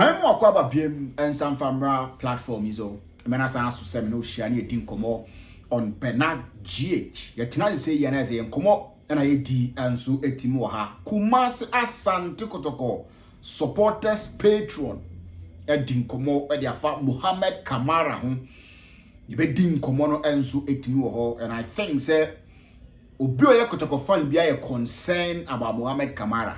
My more kwaba biem and some famra platform is all. Menasa asu semino shani din komo on Bernard GH. Yatina say yanaze and komo and I di and so etimoha. Kumas Asante Kotoko supporters patron. Edin komo ediafa Muhammad Kamara you din komo no and so etimoho. And I think say Obio Kotoko fan be a concern about Muhammad Kamara.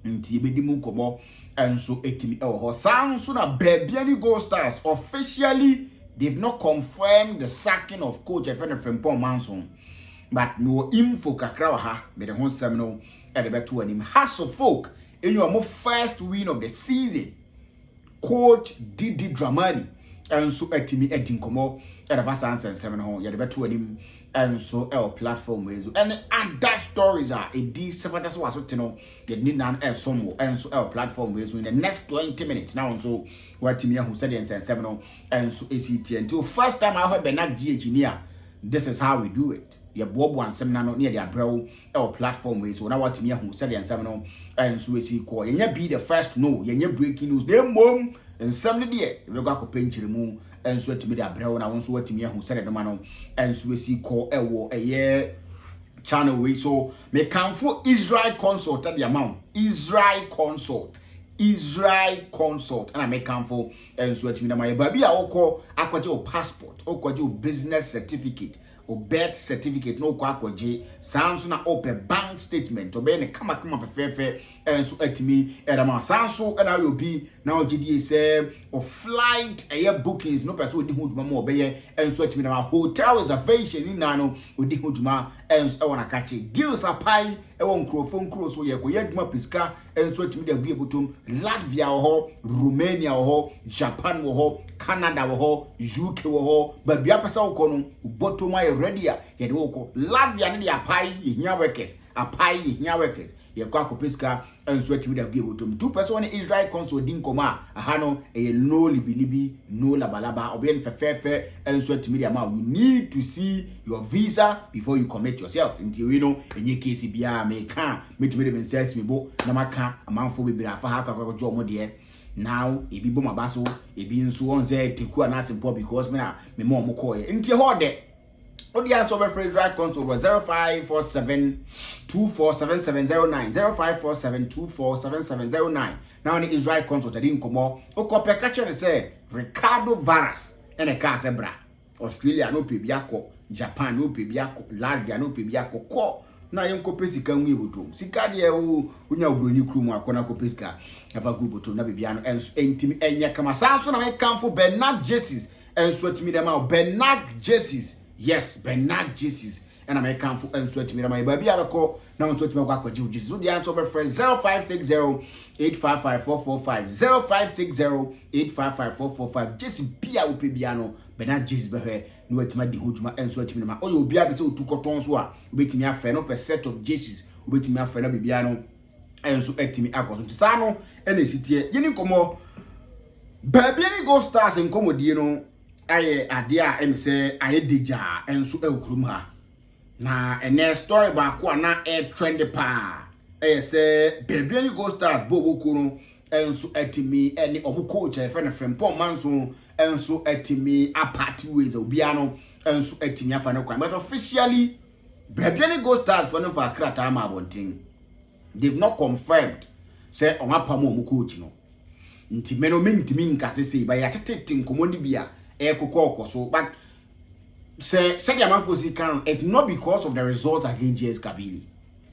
Nti yebedi mu komo enso etimi ho san so na baby Gold Stars officially they've not confirmed the sacking of coach Efene Frimpong Manson, but no info kakra ha me the ho sem no e de beto anim House of Folk in your first win of the season. Coach Didi Dramani enso etimi edin komo e de vasansen sem no ye de beto anim enso el platform wezu and other stories are a d seven so waso tino the need nan el somo enso el platform wezu in the next 20 minutes now so what me who said and seven no enso ACT until first time I heard Bernard GH near this is how we do it ye bobo and seminar no near the abrow el platform wezu now what me who said and seven no enso AC call ye be the first no ye breaking news dem mom and some day we go akopentire mu enso atimi de abrɛ na won so watimi ahu sɛ de ma no enso esi call ɛwɔ ɛyɛ channel we so me kanfo Israel consult at the amount Israel consult and I make kanfo enso atimi de ma ye baby a wokɔ akɔgye o passport okɔgye o business certificate o birth certificate no kwa akɔgye sanso na open bank statement obey ne kama fefefe enso atimi edama sanso na we obi na ogidi say of flight bookings no person odi huduma mo obeye enso atimi na hotel reservation ni nano odi huduma enso e wona kache deals apai e won krofon so ye ko yeduma piska enso atimi de agu ebotom Latvia ho Romania ho Japan ho Canada ho UK ho ba bia pesa wo no bottom ay ready ya de wo ko Latvia ne de apai yehia workers ye kwa kopeska enso atimi da gu ebotom 2% Israel consul din koma aha no e no libi no labalaba obi fefefe enso atimi da ma you need to see your visa before you commit yourself until you know enye case bia me kan metimi de bensias me bo na maka amanfo bebira afa ha kwakwajo mo de now ebi bo mabaso ebi nso won say teku na simple because me mo mo call nti ho de the answer of the Israel console was 0547 247709 0547 247709. Now the Israel console didn't come out. Okope catcher say Ricardo Varas and a Casabra. Australia no pibiako, Japan no pibiako, Latvia no pibiako ko. Na yenko pesika nwi botom. Sika de unya obroni krum akona ko pesika. Ava gu botom na bibiano enso entimi enya kama sanso na me kanfo Bernard Jesus enso atimi dem a Bernard Jesus. Yes, Bernard Jesus. And I make come for and sweat me my baby. I call now to me go Jesus. The answer my friend 0560 855445 0560 855445. Just be a upiano. Bernard Jesus be here. No at my hujuma and sweat me. Oh, you be able to cotton so. Wait me a friend up a set of Jesus. Wait me a friend of Bibiano. And so at me akos to Sano and the city. You know, baby, Gold Stars and Comodino. Aye adia em say aye deja enso ekrum ha na ene story ba ko na trend pa say baby Gold Stars bobo kunu enso atimi ene omo coach Efene Frimpong Manson enso atimi apart ways obia no enso atimi afa ne kwan but officially baby Gold Stars for no for krata ma bontin they've not confirmed say omo pam omo coach no nti meno mentimi nkase sei ba ya tetete nkomondi bia so but say the amount for can it's not because of the results against JS Kabili.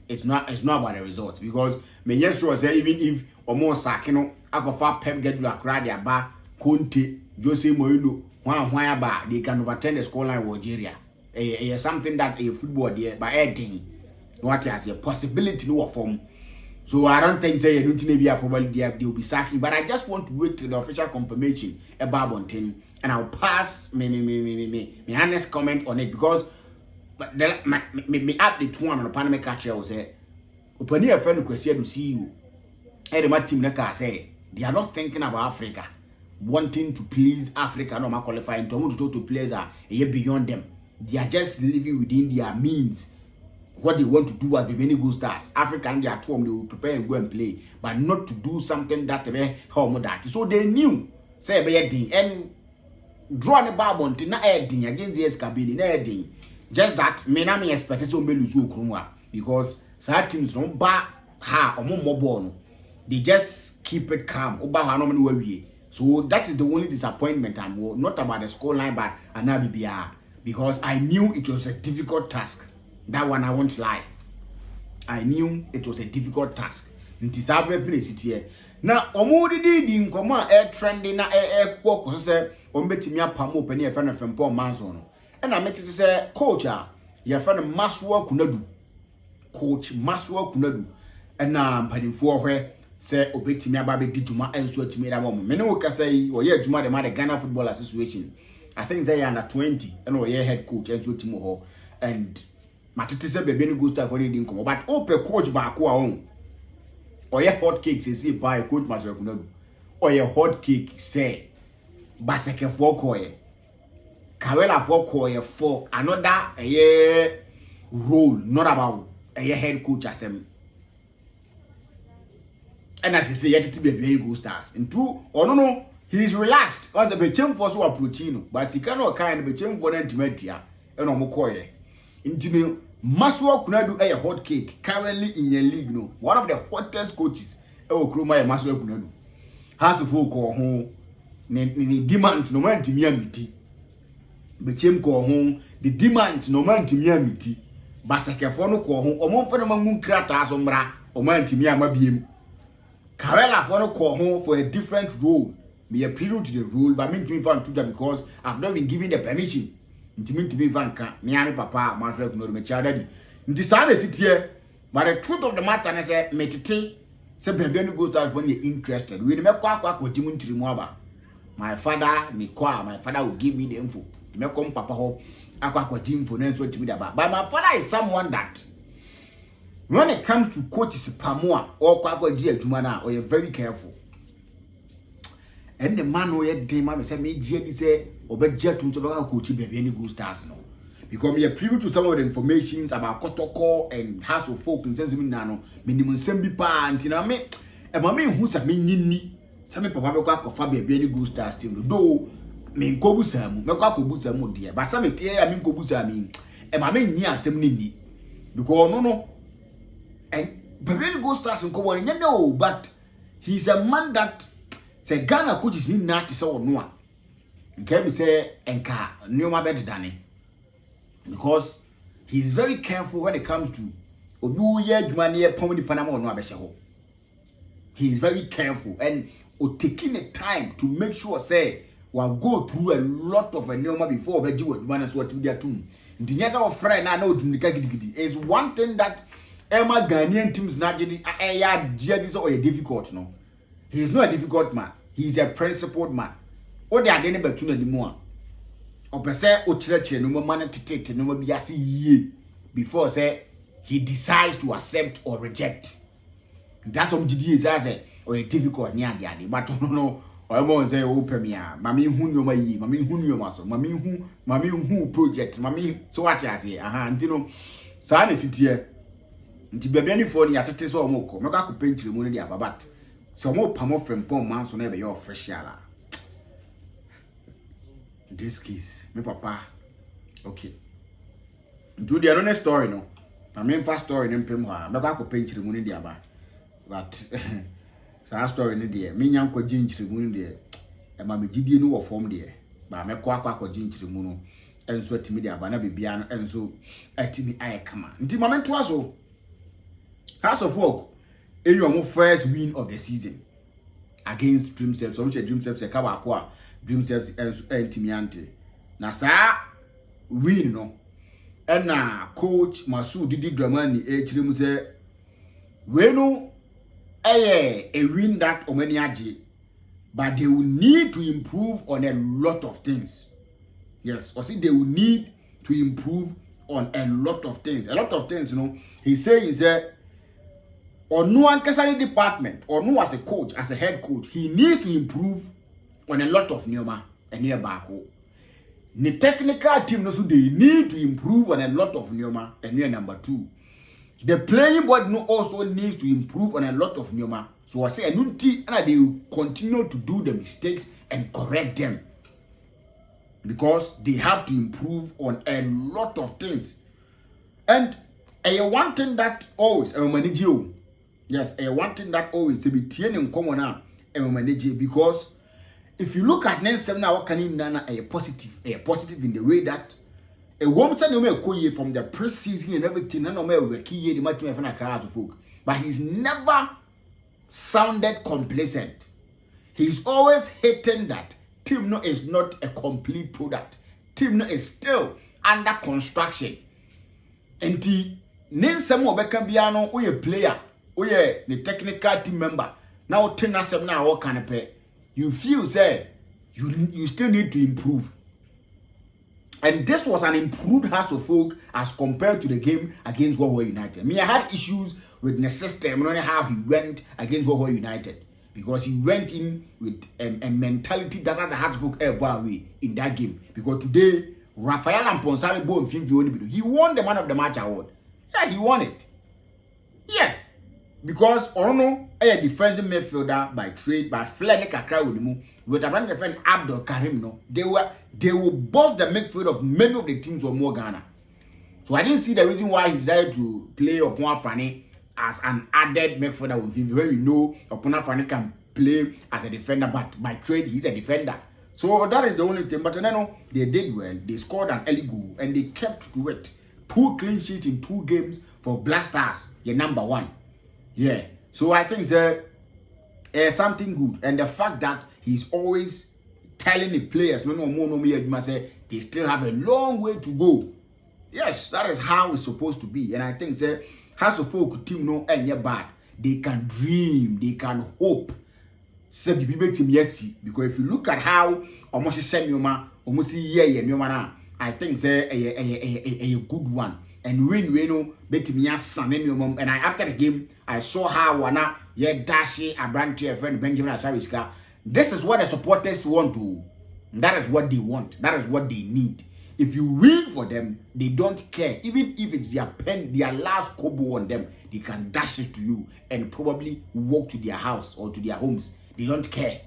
It's not about the results because me yes sure say even if almost sakino akofa Pep Guardiola crowd ba Conte Jose Mourinho one ba they can overturn the scoreline in Algeria. Something that a football there by adding what has a possibility no form. So I don't think say you don't be probably they'll be sacking, but I just want to wait till the official confirmation about Bontin. And I'll pass me honest comment on it because me update one on the Panama catcher was say open here friend request to see you. And my team like I say they are not thinking about Africa, wanting to please Africa, no qualifying to players are a year beyond them. They are just living within their means. what they want to do as the many good stars. African they are at home, they will prepare and go and play, but not to do something that they home that. So they knew say be and draw the ball on na heading against the Escabili, na heading. Just that me na me expect so be lose Okrumwa because some teams no ba ha omo ball. They just keep it calm. So that is the only disappointment I'm not about the scoreline, but Anabibia, because I knew it was a difficult task. That one I won't lie. I knew it was a difficult task. Ntisabe place it here. Now, omudi di nkoma air trending na air kwoko say ombetimi apam open here friend from Paul Manson. And I met it say coach your friend Maswa Kunadu. Coach Maswa Kunadu. And mpadimfo hwe say obetimi aba be diduma enso atimi da mom. Me ne wo kasa yi wo ye adwuma de ma the Ghana Football Association. I think they are under 20 and wo ye head coach enso atimi ho and matete say bebe ni go start for the nkomo but ope coach ba ko a on. Oye hot cake say by coach Maswa Kunadu. Oye hot cake say baseke for koye. Kawela for koye for another role not about a head coach asem. And as he say, yet to be a very good stars. And two, or no, he is relaxed. On the bechem for so approachino, but he cannot kind of bechem for Antimetria and Omokoye. Intime Maswa Kunadu a hot cake currently in your league. No, one of the hottest coaches. Oh, Kruma Maswa Kunadu has a full call home. Ni demand no man to me amity. Bechem call home, the demand no man to me amity. Basakafono call home, or more for the moon cratas ombra, or man to me amabim. Karela for no call home for a different role. Be a period to the rule, but mean to me fan to that because I've not been given the permission. To me vanka, me and papa, Maswa Kunadu, me child. Decided sit here, but the truth of the matter is that metete, say baby go start when you're interested. We never kwa jimun to my father, my father will give me the info. Me come papa ho, akwa jim for no so to me about. But my father is someone that when it comes to coaches Pamoa or Kwakwa Jumana, or you're very careful. And the man who had Dima said, me say, or bet jet to coach baby any good stars no. Because we are privy to some of the informations about Kotoko and House of Folk in Sensiminano, minimum sembi pa antina me, and my man who's a mini, some papa of Fabia any good stars still do. Me Kobusam, Makabusam, dear, but some tear I mean Kobusam, and my man near Semini. Because no. And Baby Ghost stars in Kowan, no, but he's a man that say Ghana coaches need not to say no one. Can we say Enka no more better than it? Because he's very careful when it comes to Obuye Jumania Pomini Panama or no Abeshaho. He's very careful and taking the time to make sure say we'll go through a lot of a normal before we do what we are doing. The next our friend now know is one thing that Emma Ghanaian teams not a difficult, no. He is not a difficult man. He is a principled man. Or they are getting back to anymore. Or per se, or church, no more money to take, no more be before say he decides to accept or reject. That's what GD is as a difficult near the addy. But no, I won't say open me. Mammy who know my mammy who knew muscle, mammy who project, mammy so what I say, you so I sit here. Nti bebe ni phone ya tete so omoko meka ko pentire mu no dia babat so mo pamo from pom man so na be your official this case me papa okay do the another story no na me first story nem pem ha meka ko pentire mu no dia ba but sa story ni dia me nyan ko ginchire mu no dia e ma me gidie no wo form dia ba me ko akwa ginchire mu no enso atimi dia ba na bebia no enso atimi aye kama nti momento aso House of Folk, your first win of the season against Dream Self. So, Dream Self, a Kawakwa, Dream Self, and Timiante. Now, sir, win, no. And now, Coach Masu Didi Dramani, Dream say, we know a win that Omeniaji, but they will need to improve on a lot of things. Yes, or see, they will need to improve on a lot of things. A lot of things, you know. He says, or no one can department, or no as a coach, as a head coach, he needs to improve on a lot of Nyoma and nearby. The technical team, they need to improve on a lot of Nyoma and near number 2. The playing board also needs to improve on a lot of nyoma. So I say Anunti and they will continue to do the mistakes and correct them. Because they have to improve on a lot of things. And one thing that always managerial. Yes, one thing that always to be in common now managerial, because if you look at next 7 hour can a positive in the way that a woman from the preseason and everything, but he's never sounded complacent. He's always hating that team is not a complete product. Team is still under construction. And the name some Biano, or a player, or the technical team member. Now 10 or 7 hour can pay. You feel say you still need to improve. And this was an improved House of Folk as compared to the game against Warrior United. I had issues with the system, not how he went against Warrior United. Because he went in with a mentality that has a House of Folk away in that game. Because today, Rafael Amponsabe he won the Man of the Match award. Yeah, he won it. Yes. Because Orono, a defensive midfielder by trade, by Flenek Akra with a brand friend Abdul Karim, no, they will boss the midfield of many of the teams of more Ghana. So I didn't see the reason why he decided to play Opon Afani as an added midfielder with him. Where we know Opon Afani can play as a defender, but by trade he's a defender. So that is the only thing. But you know, they did well. They scored an early goal and they kept to it. 2 clean sheets in 2 games for Black Stars. Your number 1. Yeah. So I think something good, and the fact that he's always telling the players, they still have a long way to go. Yes, that is how it's supposed to be. And I think House of Folk team no any bad. They can dream, they can hope. Because if you look at how almost I think a good one. And when we know and after the game, I saw how Dashi Abranti friend Benjamin Asariska. This is what the supporters want to. That is what they want. That is what they need. If you win for them, they don't care. Even if it's their last kobo on them, they can dash it to you and probably walk to their house or to their homes. They don't care.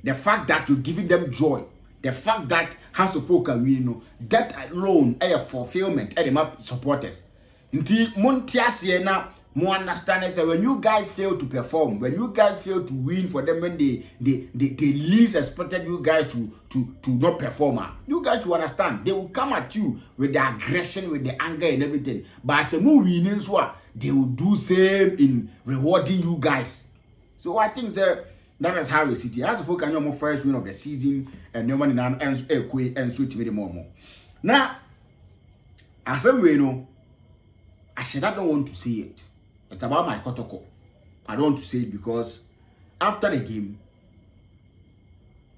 The fact that you're giving them joy, the fact that House of Folk are winning, that alone a fulfillment and the supporters. Until Montias now, more understand is that when you guys fail to perform, when you guys fail to win for them, when they least expected you guys to not perform, you guys will understand. They will come at you with the aggression, with the anger and everything. But as a movie, they will do same in rewarding you guys. So I think that is how we see it. As folk can know more first win of the season and no one and sweet with more. Now, as a way, I don't want to see it. It's about my Kotoko. I don't want to say it because after the game,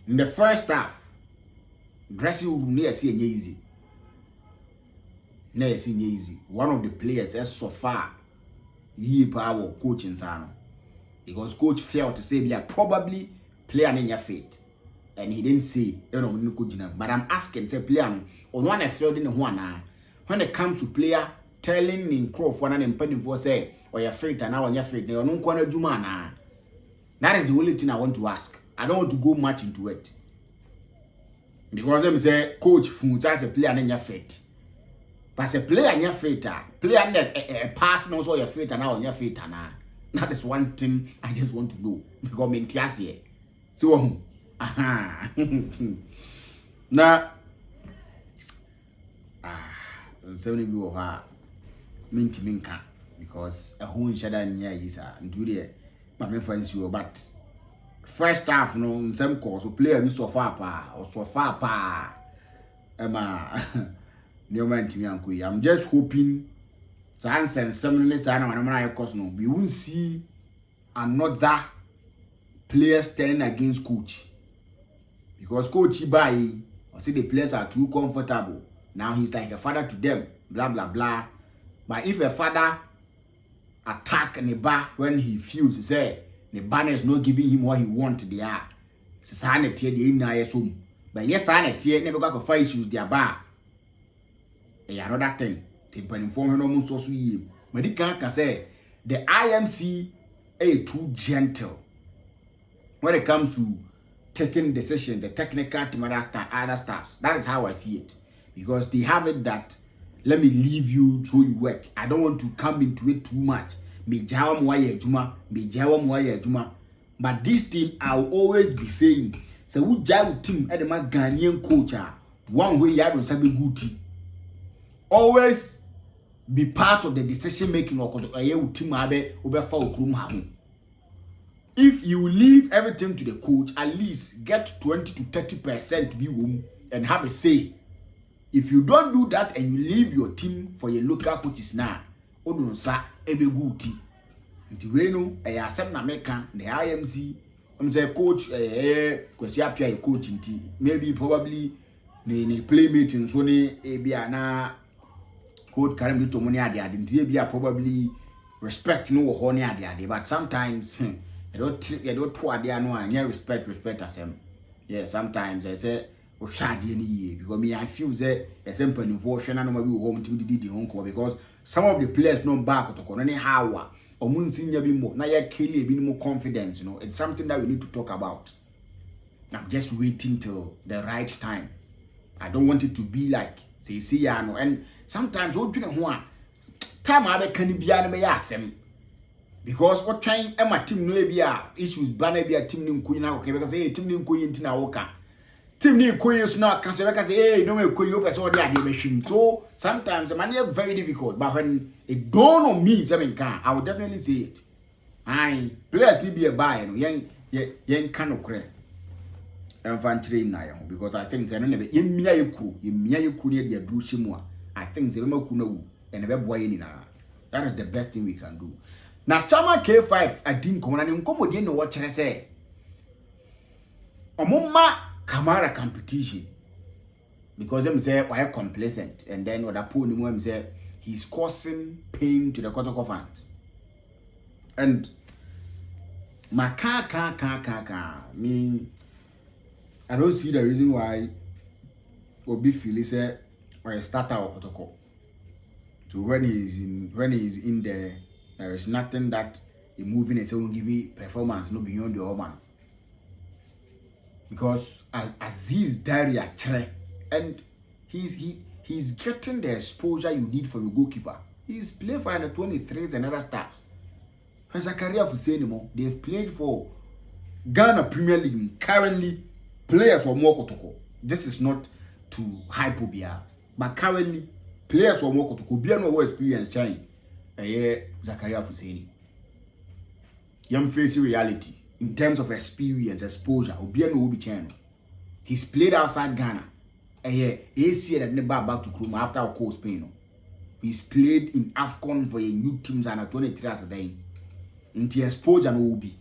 in the first half, dressing room near see easy. Near see easy. One of the players is so far he power coaching sana. Because coach failed to say yeah, probably player in your fate. And he didn't say but I'm asking say player on one I failed in the one when it comes to player telling in crowd one and penny for say or your fate and now on your fate, they are no corner jumana. That is the only thing I want to ask. I don't want to go much into it. Because them say coach as a player in your fate. But as a player in your fate, player a pass knows all your fate and now on your fate and that is one thing I just want to know. Because me here. So now so many people are minka. Because a whole shadow near is and do the my friends you but first half no some course so player so far pa Emma no man to me uncle. I'm just hoping sans and some course no we won't see another player standing against coach because coach Ibai or see the players are too comfortable now he's like a father to them blah blah blah but if a father attack and the bar when he feels he say the banner is not giving him what he wants there. It's a tear the in but yes, I tear never got to fight issues their bar. Another thing. Timpani form no mun so yi. Medika can say the IMC is too gentle when it comes to taking decision, the technical team and other staffs. That is how I see it. Because they have it that let me leave you so you work. I don't want to come into it too much. But this thing I'll always be saying. So who jive team at the Ghanaian coach one way you don't say good team. Always be part of the decision making or team if you leave everything to the coach, at least get 20 to 30% be room and have a say. If you don't do that and you leave your team for your local coaches now, odunsa ebe good team. Nti we no accept na meka the IMC say coach kwesi apia coach nti maybe probably ni play meeting so ni ebia na coach Karim to money ade nti ebia probably respect no wo ho ni ade but sometimes you don't to ade no anya respect asem. Yeah, sometimes I say o shade ni ye because me I feel say a simple involvement na no be home team did the home because some of the players no back to no how omunsinya bi mo na ya kele bi no confidence, it's something that we need to talk about. I'm just waiting till the right time. I don't want it to be like say ya no, and sometimes o dwene ho a time a be kan bia na be ya asem because what trying my team no be a issues banner be a team ni nkoyi na okay because team ni nkoyi ntina woka team ni nkoyi so na kan say hey no me nkoyi o person dey ade be hwim. So sometimes man is very difficult, but when it dawn on me I would definitely say it. I players need be a buy yen kan okre and train na because I think say no be yemia yeku ne dey adru chimu a I think say maku na wu and be boy ni na. That is the best thing we can do. Na chama K5 adin komo na ne nkomodie no wo kire say omumma Kamara competition because them say why complacent and then what I put him say he's causing pain to the Kotoko fans. And my mean I don't see the reason why Obi Philly say or a starter of Kotoko. So when he's in there is nothing that he moving and say will give you performance no beyond the man. Because Aziz Daria and he's getting the exposure you need for your goalkeeper. He's playing for the 23s and other staffs. As a career for anymore, they've played for Ghana Premier League currently players for Kotoko. This is not to hyperbia, but currently players for Kotoko be no experience change. Zakaria Fuseni. Young facing reality in terms of experience, exposure, Obiano will be channel. He's played outside Ghana. AC that never back to Kruma after our course Spain. He's played in AFCON for a new teams and 23 as a day. In the exposure no be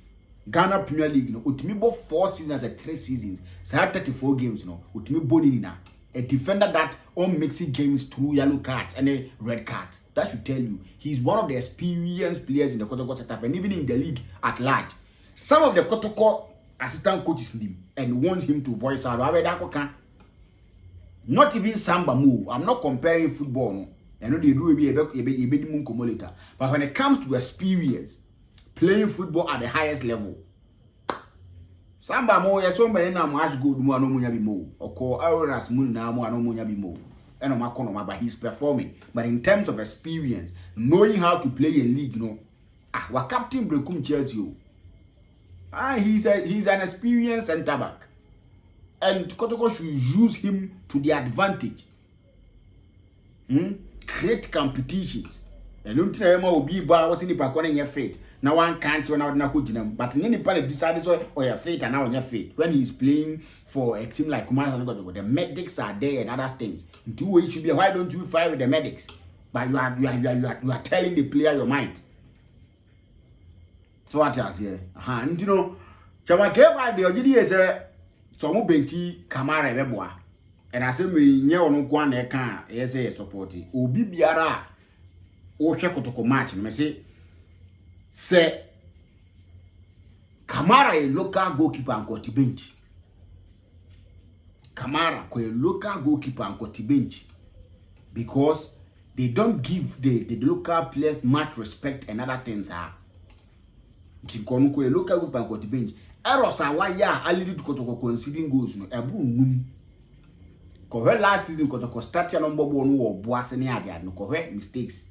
Ghana Premier League, Utimi bo 4 seasons and 3 seasons. So 34 games, Utimi Bonina. A defender that on mixing games through yellow cards and a red card. That should tell you he's one of the experienced players in the Kotoko setup and even in the league at large. Some of the Kotoko assistant coaches need him and want him to voice out. Not even Samba move. I'm not comparing football. No. I know they do a later. But when it comes to experience, playing football at the highest level, Samba mo ya somebody na match good mo no munya bi mo. Oko Auras mun na mo no munya bi mo. Eno makono ma but he's performing. But in terms of experience, knowing how to play a league, wa captain Brekum Chelsea. He's an experienced centre back. And Kotoko should use him to the advantage. Create competitions. And don't tell him will be bar was in the back on your fate. Now one can't run out na coaching, but in any part decided or your fate and now on your fate. When he's playing for a team like Kumar, the medics are there and other things. In 2 ways should be why don't you fight with the medics? But you are telling the player your mind. So what else here? And Chama K5 the OGD is so mo benchi Kamara beboa. And I say me nye ono kwa na ka say support. Obi biara o hwe Kotoko match me say Kamara a local goalkeeper and got bench. Kamara a local goalkeeper and got bench because they don't give the local players much respect and other things are. Tinkonuko a local group and got the bench. Errors are why I lead to Kotoko conceding goals no ebu num. Because last season Kotoko started number 1 or Boaseni Adia no correct mistakes.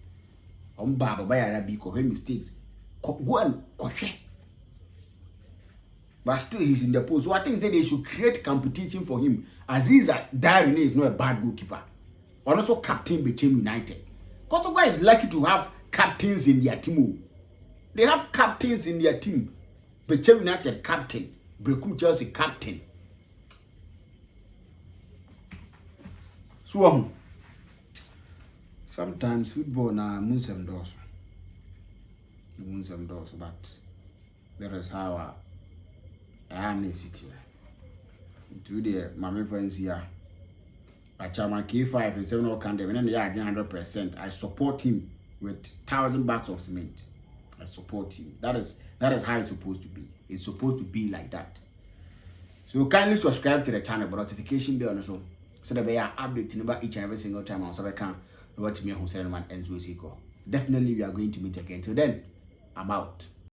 Baba by be correct mistakes. Go and correct. But still he's in the post. So I think they should create competition for him. Aziza Darine is not a bad goalkeeper. And also captain Bechem United. Kotoko is lucky to have captains in their team. They have captains in their team. Bechem United captain, Brekum Chelsea captain. So sometimes football na moons and doors. But that is how I am in city. Today, my friends here. At Chairman K5 and 7 all can and they are 100%. I support him with 1,000 bags of cement. I support him. That is how it's supposed to be. It's supposed to be like that. So kindly subscribe to the channel, but notification bell also so that we are updating about each and every single time on so I can watch me who send man ends with equal. Definitely we are going to meet again. Till then, I'm out.